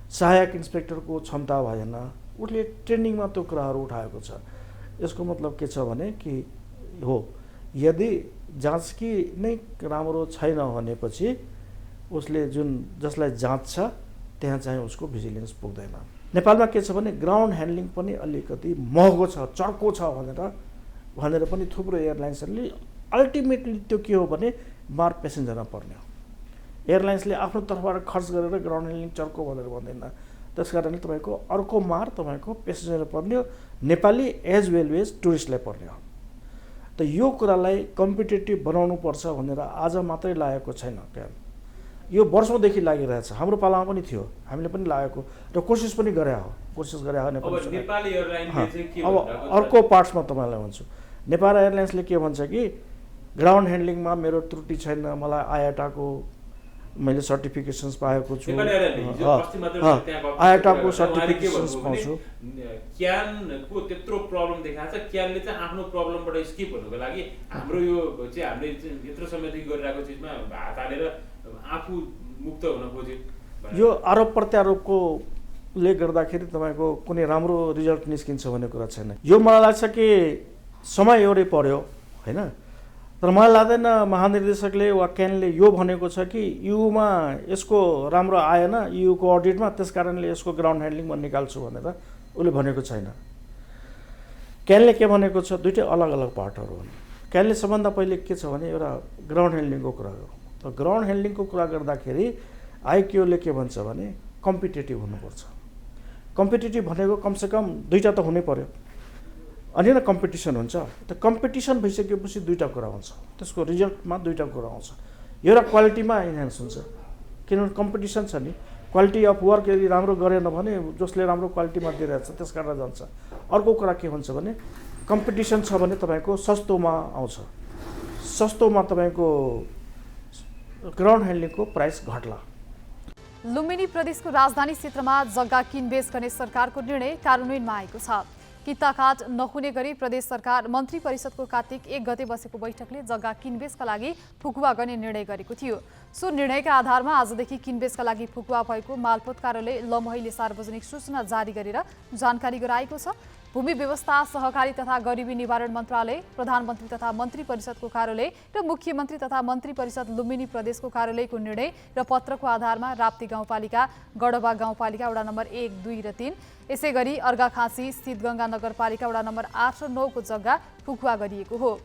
सहायक इन्सपेक्टरको क्षमता भएन, उसले ट्रेनिङमा त्यो कुराहरू उठाएको छ। यसको मतलब के छ भने कि हो यदि जाँचकी नै राम्रो छैन भनेपछि उसले जसलाई जाँच छ त्यहाँ चाहिँ उसको भिजिलेन्स पुग्दैन। नेपालमा के छ भने ग्राउन्ड ह्यान्डलिङ पनि अलिकति महँगो छ, चर्को छ भनेर पनि थुप्रो एयरलाइन्सहरूले अल्टिमेटली त्यो के हो भने मार पेसेन्जरमा पर्ने हो। एयरलाइन्सले आफ्नो तर्फबाट खर्च गरेर ग्राउन्ड ह्यान्डलिङ चर्को भनेर भन्दैन। त्यस कारणले तपाईँको अर्को मार तपाईँको पेसेन्जर पर्ने हो, नेपाली एज वेल एज टुरिस्टलाई पर्ने हो। त यो कुरालाई कम्पिटेटिभ बनाउनुपर्छ भनेर आज मात्रै लागेको छैन, यो वर्षौँदेखि लागिरहेछ। हाम्रो पालामा पनि थियो, हामीले पनि लागेको र कोसिस पनि गरे हो नेपाली एयरलाइन्सले। अब अर्को पार्ट्समा तपाईँलाई भन्छु, नेपाल एयरलाइन्सले के भन्छ कि ग्राउन्ड ह्यान्डलिङमा मेरो त्रुटि छैन, मलाई आइएटाको मैले सर्टिफिकेसन्स पाएको छु, आइएटाको सर्टिफिकेसन्स पाउँछु। क्यानको त्यत्रो प्रब्लम देखाएको छ, क्यानले चाहिँ आफ्नो प्रब्लमबाट स्किप हुनुको लागि हाम्रो यो चाहिँ हामीले यत्रो समयदेखि गरिरहेको चिजमा हात हालेर आफू मुक्त हुन खोज्यो। यो आरोप प्रत्यारोपकोले गर्दाखेरि तपाईँको कुनै राम्रो रिजल्ट निस्किन्छ भन्ने कुरा छैन। यो मलाई लाग्छ कि समय एउटै पर्यो होइन, तर मलाई लाग्दैन महानिर्देशकले वा क्यानले यो भनेको छ कि युमा यसको राम्रो आएन युको अडिटमा, त्यस कारणले यसको ग्राउन्ड ह्यान्डलिङ म निकाल्छु भनेर उसले भनेको छैन। क्यानले के भनेको छ, दुइटै अलग अलग पार्टहरू हुन्। क्यानले सबभन्दा पहिले के छ भने एउटा ग्राउन्ड ह्यान्डलिङको कुरा गरौँ। त ग्राउन्ड ह्यान्डलिङको कुरा गर्दाखेरि आइक्यूले के भन्छ भने कम्पिटेटिभ हुनुपर्छ। कम्पिटेटिभ भनेको कमसेकम दुईवटा त हुनै पर्यो, अनि न कम्पिटिसन हुन्छ। त कम्पिटिसन भइसकेपछि दुईवटा कुरा हुन्छ, त्यसको रिजल्टमा दुईवटा कुरा आउँछ। एउटा क्वालिटीमा इन्हान्स हुन्छ, किनभने कम्पिटिसन छ नि, क्वालिटी अफ वर्क यदि राम्रो गरेन भने जसले राम्रो क्वालिटीमा दिइरहेछ त्यस कारण जान्छ। अर्को कुरा के हुन्छ भने कम्पिटिसन छ भने तपाईँको सस्तोमा आउँछ, सस्तोमा तपाईँको ग्राउन्ड ह्यान्डलिङको प्राइस घट्ला। लुम्बिनी प्रदेशको राजधानी क्षेत्रमा जग्गा किनबेच गर्ने सरकारको निर्णय कार्यान्वयनमा आएको छ। किताकाट नहुने गरी प्रदेश सरकार मन्त्री परिषदको कार्तिक 1 गते बसेको बैठकले जग्गा किनबेचका लागि फुकुवा गर्ने निर्णय गरेको थियो। सो निर्णयका आधारमा आजदेखि किनबेचका लागि फुकुवा भएको मालपोत कार्यालय लमहीले सार्वजनिक सूचना जारी गरेर जानकारी गराएको छ। भूमि व्यवस्था, सहकारी तथा गरिबी निवारण मन्त्रालय, प्रधानमन्त्री तथा मन्त्री परिषदको कार्यालय र मुख्यमन्त्री तथा मन्त्री परिषद लुम्बिनी प्रदेशको कार्यालयको निर्णय र पत्रको आधारमा राप्ती गाउँपालिका, गडबा गाउँपालिका वडा नम्बर 1, 2 र 3, यसै गरी अर्घाखाँची स्थित गङ्गा नगरपालिका वडा नम्बर 8 र 9 को जग्गा फुकुवा गरिएको हो।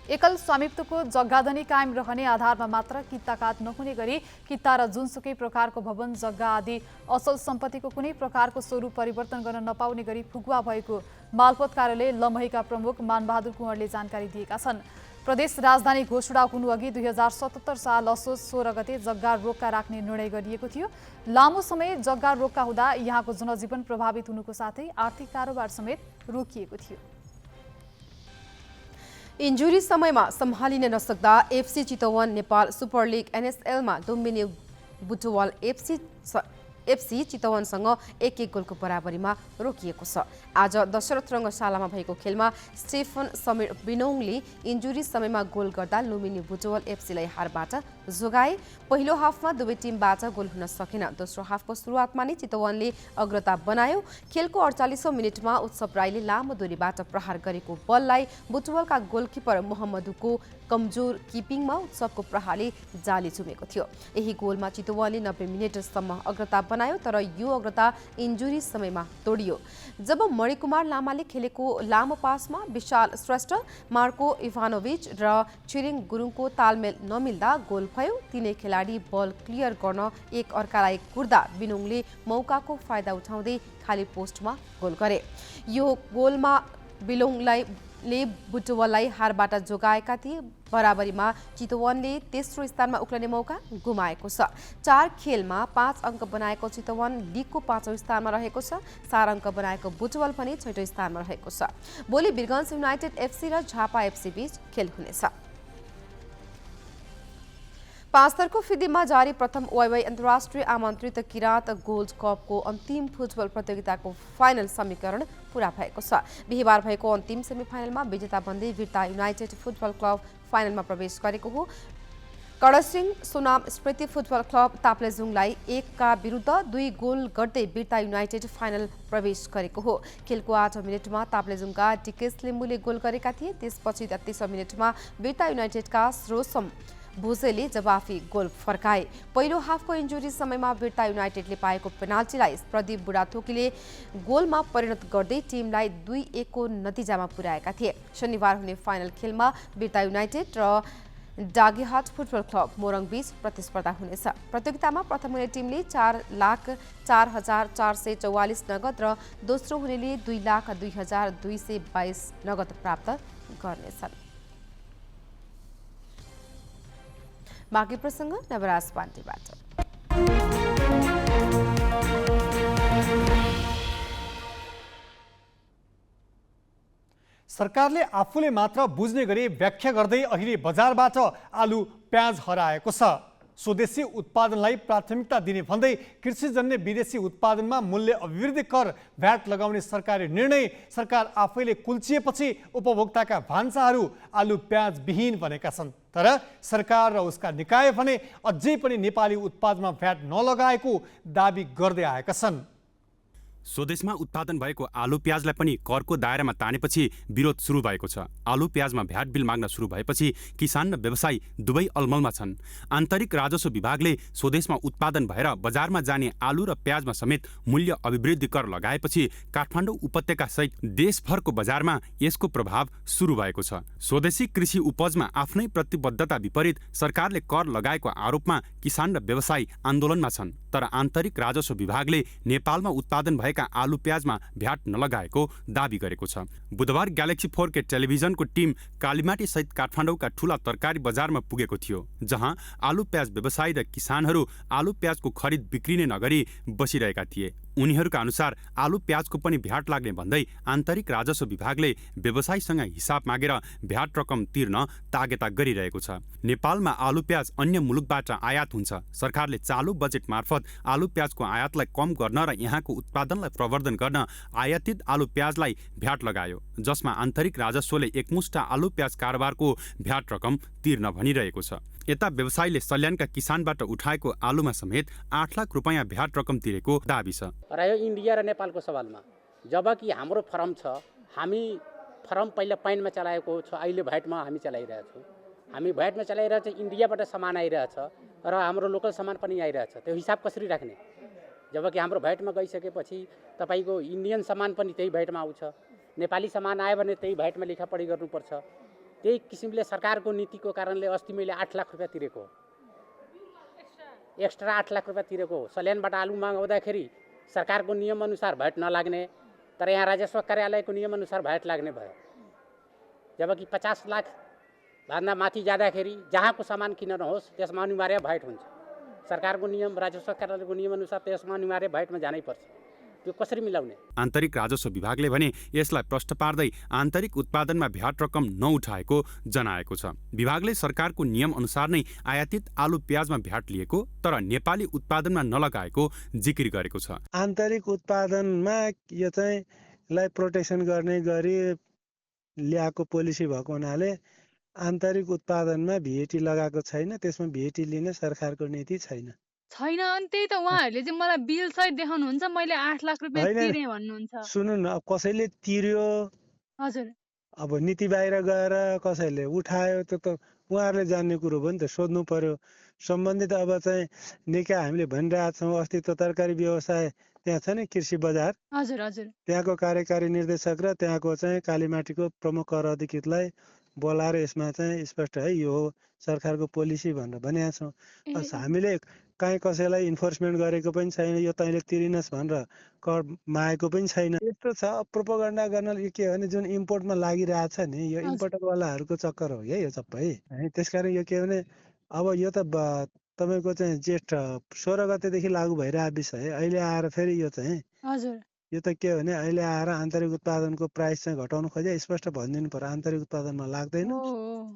एकल स्वामित्वको जग्गाधनी कायम रहने आधारमा मात्र किता काट नहुने गरी किता र जुनसुकै प्रकारको भवन जग्गा आदि असल सम्पत्तिको कुनै प्रकारको स्वरूप परिवर्तन गर्न नपाउने गरी फुकुवा भएको मालपोत कार्यालय लमहीका प्रमुख मानबहादुर कुँवरले जानकारी दिएका छन्। प्रदेश राजधानी घोषणा हुनुअघि 2077 साल असोज 16 गते जग्गा रोक्का राख्ने निर्णय गरिएको थियो। लामो समय जग्गा रोक्का हुँदा यहाँको जनजीवन प्रभावित हुनुको साथै आर्थिक कारोबार समेत रोकिएको थियो। इन्जुरी समयमा सम्हालिन नसक्दा FC Chitwan Nepal super league एनएसएलमा लुम्बिनी बुटवल एफसी चितवनसँग 1-1 गोलको बराबरीमा रोकिएको छ। आज दशरथ रङ्गशालामा भएको खेलमा स्टेफन समीर बिनोङले इन्जुरी समयमा गोल गर्दा लुम्बिनी बुटवल एफसीलाई हारबाट जोगाए। पहिलो हाफमा दुवै टिमबाट गोल हुन सकेन। दोस्रो हाफको सुरुवातमा नै चितवनले अग्रता बनायो। खेलको 48औं मिनेटमा उत्सव राईले लामो दूरीबाट प्रहार गरेको बललाई बुटवलका गोलकिपर मोहम्मदको कमजोर किपिङमा उत्सवको प्रहारले जाली चुमेको थियो। यही गोलमा चितवनले 90 मिनेटसम्म अग्रता बनायो, तर यो अग्रता इन्जुरी समयमा तोडियो। जब मणिकुमार लामाले खेलेको लामो पासमा विशाल श्रेष्ठ, मार्को इभानोभिच र छिरिङ गुरुङको तालमेल नमिल्दा गोल भयो। तीनै खेलाडी बल क्लियर गर्न एक अर्कालाई कुर्दा बिनोङले मौकाको फाइदा उठाउँदै खाली पोस्टमा गोल गरे। यो गोलमा बिलोङले बुटवललाई हारबाट जोगाएका थिए। बराबरीमा चितवनले तेस्रो स्थानमा उक्लने मौका गुमाएको छ। 4 खेलमा 5 अङ्क बनाएको चितवन लिगको 5औं स्थानमा रहेको छ। 4 अङ्क बनाएको बुटवल पनि 6औं स्थानमा रहेको छ। भोलि वीरगञ्ज युनाइटेड एफसी र झापा एफसी बीच खेल हुनेछ। 5 स्तरको फिदीमा जारी प्रथम वाइवाई अन्तर्राष्ट्रिय आमन्त्रित किराँत गोल्ड कपको अन्तिम फुटबल प्रतियोगिताको फाइनल समीकरण पूरा भएको छ। बिहिबार भएको अन्तिम सेमिफाइनलमा विजेता बन्दै वीरता युनाइटेड फुटबल क्लब फाइनलमा प्रवेश गरेको हो। कडसिङ सुनाम स्मृति फुटबल क्लब ताप्लेजुङलाई 1 विरुद्ध 2 गोल गर्दै वीरता युनाइटेड फाइनल प्रवेश गरेको हो। खेलको 8औं मिनेटमा ताप्लेजुङका डिकेस लिम्बुले गोल गरेका थिए। त्यसपछि 33औं मिनेटमा वीरता युनाइटेडका रोसम भुजेले जवाफी गोल फर्काए। पहिलो हाफको इन्जुरी समयमा वीरता युनाइटेडले पाएको पेनाल्टीलाई प्रदीप बुढाथोकीले गोलमा परिणत गर्दै टिमलाई 2-1 को नतिजामा पुर्याएका थिए। शनिबार हुने फाइनल खेलमा वीरता युनाइटेड र डागेहाट फुटबल क्लब मोरङ बीच प्रतिस्पर्धा हुनेछ। प्रतियोगितामा प्रथम हुने टिमले 4,04,444 नगद र दोस्रो हुनेले 2,02,222 नगद प्राप्त गर्नेछन्। बाँकी प्रसङ्ग नवराज पाण्डेबाट। सरकारले आफूले मात्र बुझ्ने गरी व्याख्या गर्दै अहिले बजारबाट आलु प्याज हराएको छ। स्वदेशी उत्पादनलाई प्राथमिकता दिने भन्दै कृषिजन्य विदेशी उत्पादनमा मूल्य अभिवृद्धि कर भ्याट लगाउने सरकारी निर्णय सरकार आफैले कुल्चिएपछि उपभोक्ताका भान्साहरू आलु प्याज विहीन बनेका छन्। तर सरकार र उसका निकाय भने अझै पनि नेपाली उत्पादनमा भ्याट नलगाएको दाबी गर्दै आएका छन्। स्वदेशमा उत्पादन भएको आलु प्याजलाई पनि करको दायरामा तानेपछि विरोध सुरु भएको छ। आलु प्याजमा भ्याट बिल माग्न सुरु भएपछि किसान र व्यवसायी दुवै अलमलमा छन्। आन्तरिक राजस्व विभागले स्वदेशमा उत्पादन भएर बजारमा जाने आलु र प्याजमा समेत मूल्य अभिवृद्धि कर लगाएपछि काठमाडौँ उपत्यका सहित देशभरको बजारमा यसको प्रभाव सुरु भएको छ। स्वदेशी कृषि उपजमा आफ्नै प्रतिबद्धता विपरीत सरकारले कर लगाएको आरोपमा किसान र व्यवसायी आन्दोलनमा छन्। तर आन्तरिक राजस्व विभागले नेपालमा उत्पादन भएका आलु प्याजमा भ्याट नलगाएको दाबी गरेको छ। बुधबार ग्यालेक्सी 4 टेलिभिजनको टिम कालीमाटी सहित काठमाडौँका ठूला तरकारी बजारमा पुगेको थियो, जहाँ आलु प्याज व्यवसायी र किसानहरू आलु प्याजको खरिद बिक्री नै नगरी बसिरहेका थिए। उनीहरूका अनुसार आलु प्याजको पनि भ्याट लाग्ने भन्दै आन्तरिक राजस्व विभागले व्यवसायीसँग हिसाब मागेर भ्याट रकम तिर्न तागेता गरिरहेको छ। नेपालमा आलु प्याज अन्य मुलुकबाट आयात हुन्छ। सरकारले चालु बजेट मार्फत आलु प्याजको आयातलाई कम गर्न र यहाँको उत्पादनलाई प्रवर्धन गर्न आयातित आलु प्याजलाई भ्याट लगायो, जसमा आन्तरिक राजस्वले एकमुष्ट आलु प्याज कारोबारको भ्याट रकम तिर्न भनिरहेको छ। यता व्यवसायीले सल्यानका किसानबाट उठाएको आलुमा समेत 8 लाख रुपैयाँ भ्याट रकम तिरेको दाबी छ। र यो इन्डिया र नेपालको सवालमा जबकि हाम्रो फर्म छ, हामी फर्म पहिला पाइनमा चलाएको छ, अहिले भ्याटमा हामी चलाइरहेछौँ। हामी भ्याटमा चलाइरहेछ, इन्डियाबाट सामान आइरहेछ र हाम्रो लोकल सामान पनि आइरहेछ। त्यो हिसाब कसरी राख्ने? जबकि हाम्रो भ्याटमा गइसकेपछि तपाईँको इन्डियन सामान पनि त्यही भ्याटमा आउँछ, नेपाली सामान आयो भने त्यही भ्याटमा लेखापढी गर्नुपर्छ। त्यही किसिमले सरकारको नीतिको कारणले अस्ति मैले 8 लाख रुपियाँ तिरेको हो, एक्स्ट्रा 8 लाख रुपियाँ तिरेको हो। सल्यानबाट आलु मगाउँदाखेरि सरकारको नियमअनुसार भ्याट नलाग्ने, तर यहाँ राजस्व कार्यालयको नियमअनुसार भ्याट लाग्ने भयो। जबकि 50 लाख भन्दा माथि जाँदाखेरि जहाँको सामान किन नहोस् त्यसमा अनिवार्य भ्याट हुन्छ। सरकारको नियम, राजस्व कार्यालयको नियमअनुसार त्यसमा अनिवार्य भ्याटमा जानै पर्छ। त्यो कसरी मिलाउने? आन्तरिक राजस्व विभागले भने यसलाई प्रश्न पार्दै आन्तरिक उत्पादनमा भ्याट रकम नउठाएको जनाएको छ। विभागले सरकारको नियम अनुसार नै आयातित आलु प्याजमा भ्याट लिएको तर नेपाली उत्पादनमा नलगाएको जिकिर गरेको छ। आन्तरिक उत्पादनमा यो चाहिँ लाई प्रोटेक्सन गर्ने गरी ल्याएको पोलिसी भएको हुनाले आन्तरिक उत्पादनमा भ्याट लगाएको छैन, त्यसमा भ्याट लिने सरकारको नीति छैन। अनि त्यही त उहाँहरूले चाहिँ मलाई बिल सहित देखाउनुहुन्छ, मैले 8 लाख रुपियाँ तिरे भन्नुहुन्छ। सुन्नु न, अब कसैले तिर्यो, हजुर, अब नीति बाहिर गएर कसैले उठायो, त्यो त उहाँहरूले जान्ने कुरो हो नि त, सोध्नु पर्यो। सम्बन्धित अब चाहिँ निकै हामीले भनिरहेका छौँ, अस्ति त तरकारी व्यवसाय त्यहाँ छ नि कृषि बजार, हजुर हजुर, त्यहाँको कार्यकारी निर्देशक र त्यहाँको चाहिँ कालीमाटीको प्रमुख कर अधिकृतलाई बोलाएर यसमा चाहिँ स्पष्ट है यो सरकारको पोलिसी भनेर भनेका छौँ। हामीले काहीँ कसैलाई इन्फोर्समेन्ट गरेको पनि छैन, यो तैँले तिरिनस् भनेर कर मागेको पनि छैन। यस्तो छ प्रोपोगन्डा गर्न के हो भने जुन इम्पोर्टमा लागिरहेछ नि, यो इम्पोर्टरवालाहरूको चक्कर हो क्या यो सबै है। त्यसकारण यो के भने अब यो त तपाईँको चाहिँ जेठ 16 गतेदेखि लागू भइरहेको विषय, अहिले आएर फेरि यो चाहिँ हजुर, यो त के हो भने अहिले आएर आन्तरिक उत्पादनको प्राइस चाहिँ घटाउनु खोजे, स्पष्ट भनिदिनु पर्यो आन्तरिक उत्पादनमा लाग्दैन,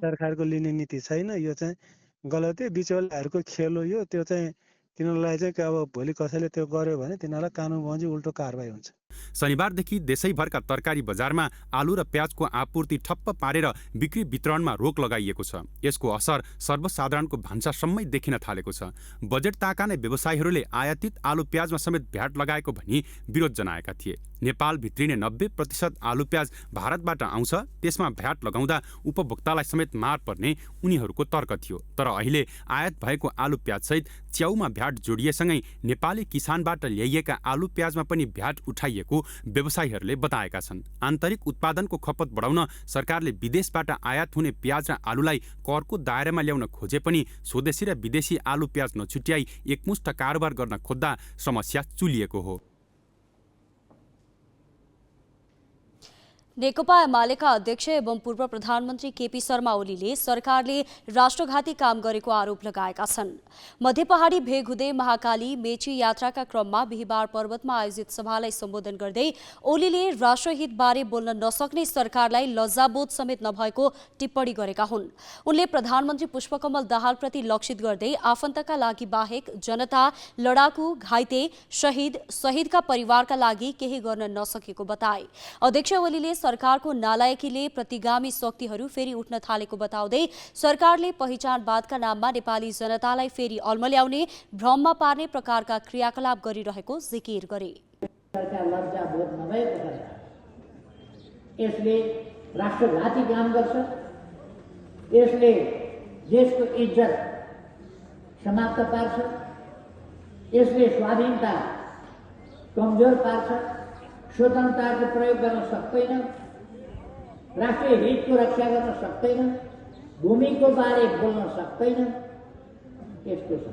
सरकारको लिने नीति छैन। यो चाहिँ गलत बिचौलियाहरूको खेल हो यो। त्यो चाहिँ तिनीहरूलाई चाहिँ अब भोलि कसैले त्यो गर्यो भने तिनीहरूलाई कानुन बमोजिम उल्टो कारबाही हुन्छ। शनिबारदेखि देशैभरका तरकारी बजारमा आलु र प्याजको आपूर्ति ठप्प पारेर बिक्री वितरणमा रोक लगाइएको छ। यसको असर सर्वसाधारणको भान्सासम्मै देखिन थालेको छ। बजेट ताकाने व्यवसायीहरूले आयातित आलु प्याजमा समेत भ्याट लगाएको भनी विरोध जनाएका थिए। नेपाल भित्रिने 90% आलु प्याज भारतबाट आउँछ, त्यसमा भ्याट लगाउँदा उपभोक्तालाई समेत मार पर्ने उनीहरूको तर्क थियो। तर अहिले आयात भएको आलु प्याज सहित च्याउमा भ्याट जोडिएसँगै नेपाली किसानबाट ल्याइएका आलु प्याजमा पनि भ्याट उठाइएको व्यवसायीहरूले बताएका छन्। आन्तरिक उत्पादनको खपत बढाउन सरकारले विदेशबाट आयात हुने प्याज र आलुलाई करको दायरामा ल्याउन खोजे पनि स्वदेशी र विदेशी आलु प्याज नछुट्याई एकमुष्ट कारोबार गर्न खोज्दा समस्या चुलिएको हो। नेकपा एमालेका अध्यक्ष एवं पूर्व प्रधानमन्त्री केपी शर्मा ओलीले सरकारले राष्ट्रघाती काम गरेको आरोप लगाएका छन्। मध्य पहाडी भेग हुँदै महाकाली मेची यात्राका क्रममा बिहिबार पर्वतमा आयोजित सभालाई सम्बोधन गर्दै ओलीले राष्ट्रहितबारे बोल्न नसक्ने सरकारलाई लज्जाबोध समेत नभएको टिप्पणी गरेका हुन्। उनले प्रधानमन्त्री पुष्पकमल दाहालप्रति लक्षित गर्दै आफन्तका लागि बाहेक जनता, लडाकु, घाइते, शहीदका परिवारका लागि केही गर्न नसकेको बताए। अध्यक्ष ओलीले सरकारको नालायकीले प्रतिगामी शक्तिहरू फेरि उठ्न थालेको बताउँदै सरकारले पहिचानवादका नाममा नेपाली जनतालाई फेरि अल्मल्याउने, भ्रममा पार्ने प्रकारका क्रियाकलाप गरिरहेको जिकिर गरे। सरकार लज्जाबोध नभएको सरकार, यसले राष्ट्रघाती काम गर्छ, यसले देशको इज्जत समाप्त पार्छ, यसले स्वाधीनता कमजोर पार्छ, स्वतन्त्रताको प्रयोग गर्न सक्दैन, राष्ट्रिय हितको रक्षा गर्न सक्दैन, भूमिको बारे बोल्न सक्दैन। यस्तो छ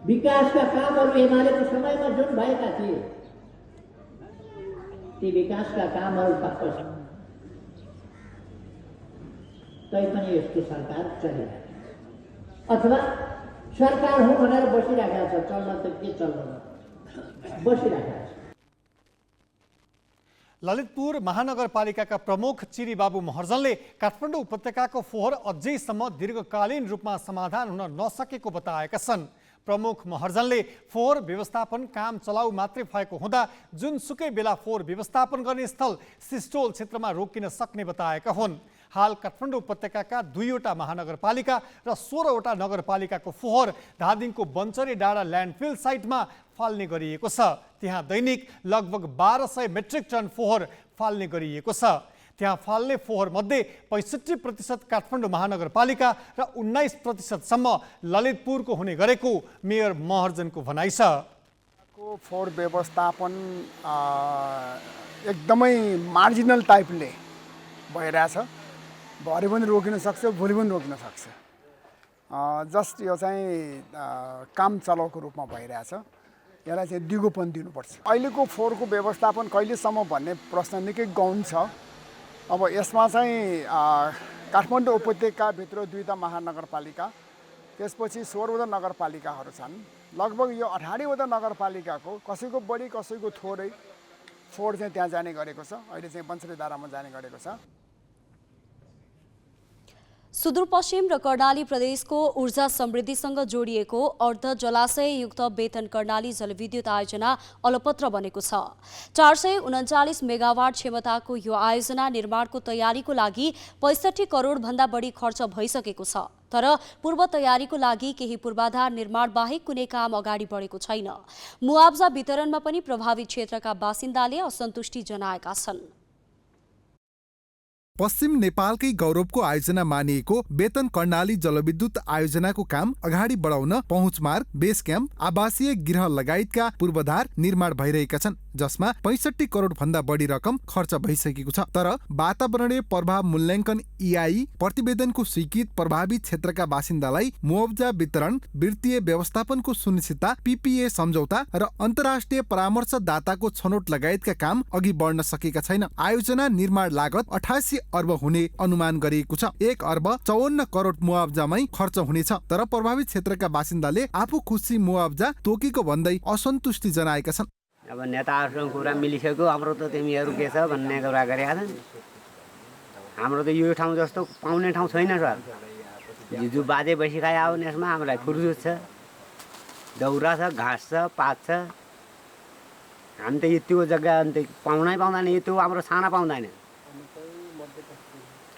विकासका कामहरू एमालेको समयमा जुन भएका थिए ती विकासका कामहरू ठप्प छन्। तैपनि यस्तो सरकार चलिरहेको अथवा सरकार हो भनेर बसिरहेको छ, चल्न त के चल्न बसिरहेको छ। ललितपुर महानगरपालिकाका प्रमुख चिरीबाबु महर्जनले काठमाडौँ उपत्यकाको फोहोर अझैसम्म दीर्घकालीन रूपमा समाधान हुन नसकेको बताएका छन्। प्रमुख महर्जनले फोहोर व्यवस्थापन काम चलाउ मात्रै भएको हुँदा जुनसुकै बेला फोहोर व्यवस्थापन गर्ने स्थल सिस्टोल क्षेत्रमा रोकिन सक्ने बताएका हुन्। हाल काठमाडौँ उपत्यकाका 2वटा महानगरपालिका र 16वटा नगरपालिकाको फोहोर धादिङको बन्चरे डाँडा ल्यान्डफिल साइटमा फाल्ने गरिएको छ। त्यहाँ दैनिक लगभग 1200 मेट्रिक टन फोहोर फाल्ने गरिएको छ। त्यहाँ फाल्ने फोहोर मध्ये 65% काठमाडौँ महानगरपालिका र 19%सम्म ललितपुरको हुने गरेको मेयर महर्जनको भनाइ छ। फोहोर व्यवस्थापन एकदमै मार्जिनल टाइपले भइरहेछ। भरे पनि रोकिन सक्छ, भोलि पनि रोकिन सक्छ। जस्ट यो चाहिँ काम चलाउको रूपमा भइरहेछ। यसलाई चाहिँ दिगोपन दिनुपर्छ। अहिलेको फोहोरको व्यवस्थापन कहिलेसम्म भन्ने प्रश्न निकै गौण छ। अब यसमा चाहिँ काठमाडौँ उपत्यकाभित्र 2 महानगरपालिका, त्यसपछि 16वटा नगरपालिकाहरू छन्। लगभग यो 18वटा नगरपालिकाको कसैको बढी कसैको थोरै फोहोर चाहिँ त्यहाँ जाने गरेको छ। अहिले चाहिँ बन्सलीधारामा जाने गरेको छ। सुदूरपश्चिम र कर्णाली प्रदेशको ऊर्जा समृद्धिसँग जोडिएको अर्ध जलाशययुक्त बेतन कर्णाली जलविद्युत आयोजना अलपत्र बनेको छ। 439 मेगावाट क्षमताको यो आयोजना निर्माणको तयारीको लागि 65 करोड भन्दा बढी खर्च भइसकेको छ। तर पूर्व तयारीको लागि केही पूर्वाधार निर्माण बाहेक कुनै काम अगाडि बढेको छैन। मुआवजा वितरणमा पनि प्रभावित क्षेत्रका बासिन्दाले असन्तुष्टि जनाएका छन्। पश्चिम नेपालकै गौरवको आयोजना मानिएको बेतन कर्णाली जलविद्युत आयोजनाको काम अगाडि बढाउन पहुँच मार्ग, बेस क्याम्प, आवासीय गृह लगायतका पूर्वाधार निर्माण भइरहेका छन्, जसमा 65 करोड भन्दा बढी रकम खर्च भइसकेको छ। तर वातावरणीय प्रभाव मूल्याङ्कन EIE प्रतिवेदनको स्वीकृत प्रभावित क्षेत्रका बासिन्दालाई मुआवजा वितरण, वित्तीय व्यवस्थापनको सुनिश्चितता, PPA सम्झौता र अन्तर्राष्ट्रिय परामर्शदाताको छनौट लगायतका काम अघि बढ्न सकेका छैन। आयोजना निर्माण लागत 88 अर्ब हुने अनुमान गरिएको छ। 1 अर्ब 54 करोड मुआवजामै खर्च हुनेछ। तर प्रभावित क्षेत्रका बासिन्दाले आफू खुसी मुआवजा तोकेको भन्दै असन्तुष्टि जनाएका छन्। अब नेताहरूसँग कुरा मिलिसक्यो, हाम्रो त तिमीहरू के छ भन्ने कुरा गरेका छन्। हाम्रो त यो ठाउँ जस्तो पाउने ठाउँ छैन सर। जिजु बाजे बसिखाइ आउने यसमा हामीलाई फुर्सद छ, दौरा छ, घाँस छ, पात छ। हामी त यतिको जग्गा अन्त पाउनै पाउँदैन। यति हाम्रो साना पाउँदैन।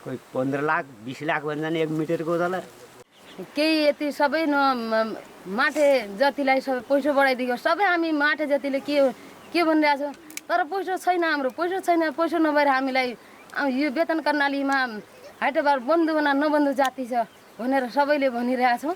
कोही 15 लाख 20 लाख भन्छन् 1 मिटरको तल। केही यति सबै माठे जतिलाई सबै पैसा बढाइदियो। सबै हामी माठे जतिले के भनिरहेछ, तर पैसा छैन। हाम्रो पैसा छैन। पैसा नभएर हामीलाई यो बेतन कर्णालीमा हाइटबार बन्धु बना नबन्धु जाति छ भनेर सबैले भनिरहेछौँ।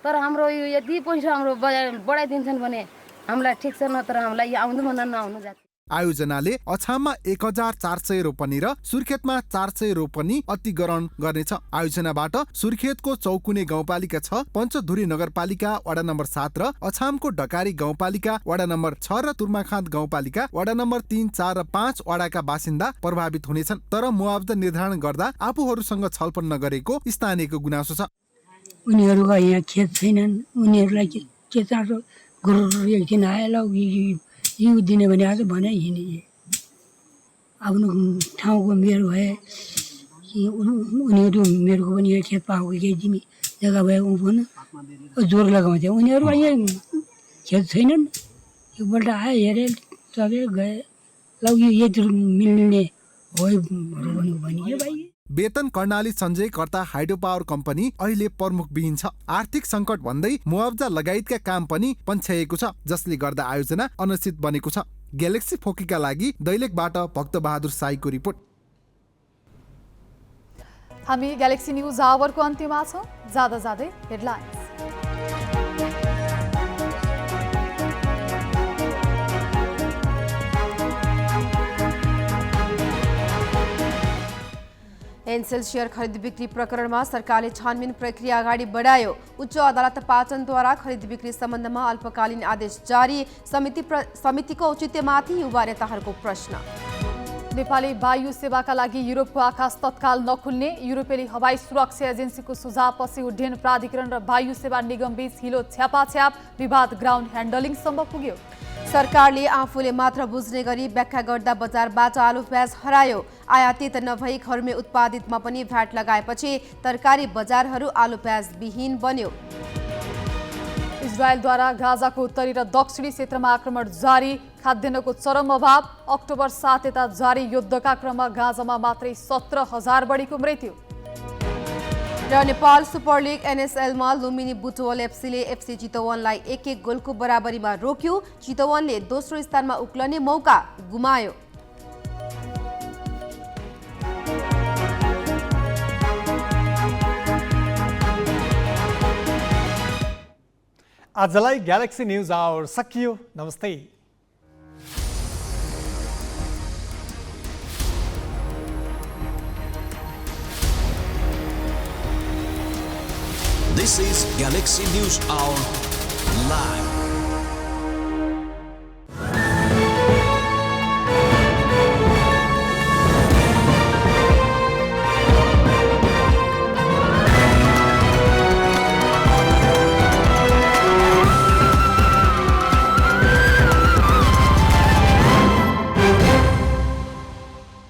तर हाम्रो यो यति पैसा हाम्रो बढाइदिन्छन् भने हामीलाई ठिक छ, नत्र हामीलाई यो आउँदो भन्दा नआउनु जाति। आयोजनाले अछाममा 1400 रोपनी र सुर्खेतमा 400 रोपनी अतिग्रहण गर्नेछ। आयोजनाबाट सुर्खेतको चौकुने गाउँपालिका 6, पञ्चधुरी नगरपालिका वडा नम्बर 7 र अछामको ढकारी गाउँपालिका वडा नम्बर 6 र तुर्माखाँद गाउँपालिका वडा नम्बर 3, 4 र 5 वडाका बासिन्दा प्रभावित हुनेछन्। तर मुआवजा निर्धारण गर्दा आफूहरूसँग छलफल नगरेको स्थानीयको गुनासो छ। उनीहरूका यहाँ खेत छैनन्। उनीहरूलाई के चाँडो गुरु एकदिन आएर यो दिने भने आज भने हिँडे आफ्नो ठाउँको मेरो भए उनीहरू मेरोको पनि यहाँ खेत पाएको केही जिमी जग्गा भएको भन जोर लगाउँथे। उनीहरू यहाँ खेत छैनन्। एकपल्ट आयो हेरे चले गए। ल यो यति मिल्ने हो भनियो भाइ। बेतन कर्णाली सञ्चयकर्ता हाइड्रो पावर कम्पनी अहिले प्रमुख विहीन छ। आर्थिक सङ्कट भन्दै मुआवजा लगायतका काम पनि पन्छ्याएको छ, जसले गर्दा आयोजना अनिश्चित बनेको छ। ग्यालेक्सी फोकीका लागि दैलेखबाट भक्तबहादुर साईको रिपोर्ट। हामी ग्यालेक्सी न्युज आवरको अन्त्यमा छौँ। जाँदा जाँदै हेडलाइन्स। एनसेल शेयर खरिद बिक्री प्रकरणमा सरकारले छानबिन प्रक्रिया अगाडि बढायो। उच्च अदालत पाचनद्वारा खरिद बिक्री सम्बन्धमा अल्पकालीन आदेश जारी। समितिको औचित्यमाथि युवा नेताहरूको प्रश्न। नेपाली वायु सेवाका लागि युरोपको आकाश तत्काल नखुल्ने युरोपेली हवाई सुरक्षा एजेन्सीको सुझावपछि उड्डयन प्राधिकरण र वायु सेवा निगम बीच हिलो छ्यापाछ्याप, विवाद ग्राउन्ड ह्यान्डलिङसम्म पुग्यो। सरकारले आफूले मात्र बुझ्ने गरी व्याख्या गर्दा बजारबाट आलु प्याज हरायो। आयातित नभई घरमै उत्पादितमा पनि भ्याट लगाएपछि तरकारी बजारहरू आलु प्याज विहीन बन्यो। इजरायलद्वारा गाजाको उत्तरी र दक्षिणी क्षेत्रमा आक्रमण जारी। खाद्यान्नको चरम अभाव। अक्टोबर 7 यता जारी युद्धका क्रममा गाजामा मात्रै 17,000 बढीको मृत्यु। र नेपाल सुपर लिग NSLमा लुम्बिनी बुटवल एफसीले FC चितवनलाई 1-1 गोलको बराबरीमा रोक्यो। चितवनले दोस्रो स्थानमा उक्लने मौका गुमायो। आजलाई ग्यालेक्सी न्युज आवर सकियो। नमस्ते। This is Galaxy News Hour Live.